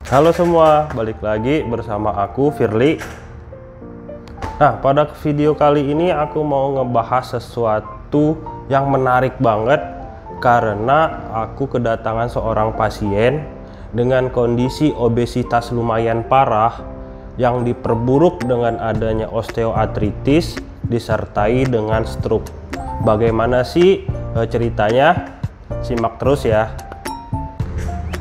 Halo semua, balik lagi bersama aku Firly. Nah, pada video kali ini aku mau ngebahas sesuatu yang menarik banget karena aku kedatangan seorang pasien dengan kondisi obesitas lumayan parah yang diperburuk dengan adanya osteoartritis disertai dengan stroke. Bagaimana sih ceritanya? Simak terus ya.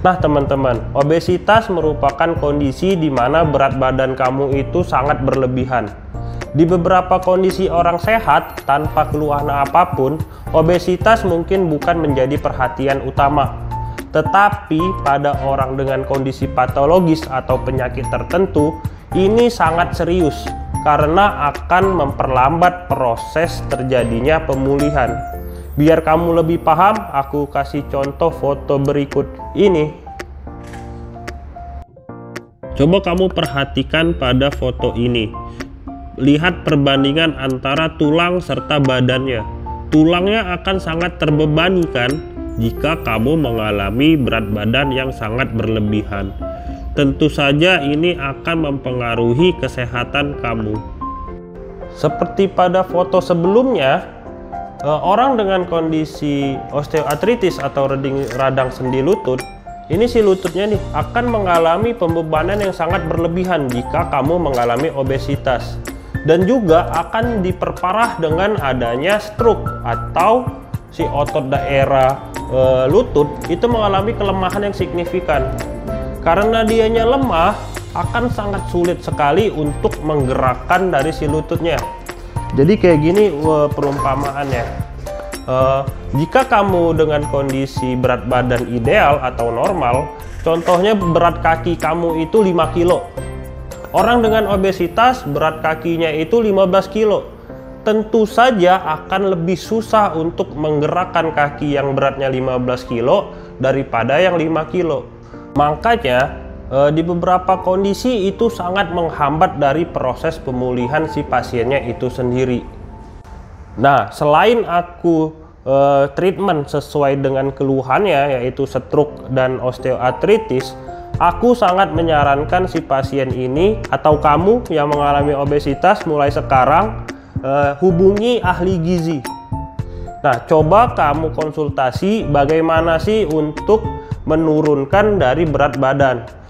Nah teman-teman, obesitas merupakan kondisi di mana berat badan kamu itu sangat berlebihan. Di beberapa kondisi orang sehat tanpa keluhan apapun, obesitas mungkin bukan menjadi perhatian utama. Tetapi pada orang dengan kondisi patologis atau penyakit tertentu, ini sangat serius karena akan memperlambat proses terjadinya pemulihan. Biar kamu lebih paham, aku kasih contoh foto berikut ini. Coba kamu perhatikan pada foto ini. Lihat perbandingan antara tulang serta badannya. Tulangnya akan sangat terbebani kan jika kamu mengalami berat badan yang sangat berlebihan. Tentu saja ini akan mempengaruhi kesehatan kamu. Seperti pada foto sebelumnya, orang dengan kondisi osteoartritis atau radang sendi lutut, ini si lututnya nih akan mengalami pembebanan yang sangat berlebihan jika kamu mengalami obesitas, dan juga akan diperparah dengan adanya stroke atau si otot daerah lutut itu mengalami kelemahan yang signifikan. Karena dianya lemah, akan sangat sulit sekali untuk menggerakkan dari si lututnya. Jadi kayak gini perumpamaannya, jika kamu dengan kondisi berat badan ideal atau normal, contohnya berat kaki kamu itu 5 kilo. Orang dengan obesitas berat kakinya itu 15 kilo. Tentu saja akan lebih susah untuk menggerakkan kaki yang beratnya 15 kilo daripada yang 5 kilo. Makanya di beberapa kondisi itu sangat menghambat dari proses pemulihan si pasiennya itu sendiri. Nah, selain aku treatment sesuai dengan keluhannya yaitu stroke dan osteoartritis, aku sangat menyarankan si pasien ini atau kamu yang mengalami obesitas mulai sekarang hubungi ahli gizi. Nah, coba kamu konsultasi bagaimana sih untuk menurunkan dari berat badan.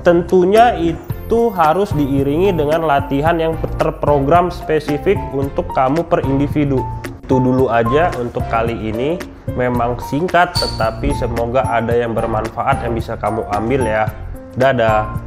Tentunya itu harus diiringi dengan latihan yang terprogram spesifik untuk kamu per individu. Itu dulu aja untuk kali ini. Memang singkat, tetapi semoga ada yang bermanfaat yang bisa kamu ambil ya. Dadah.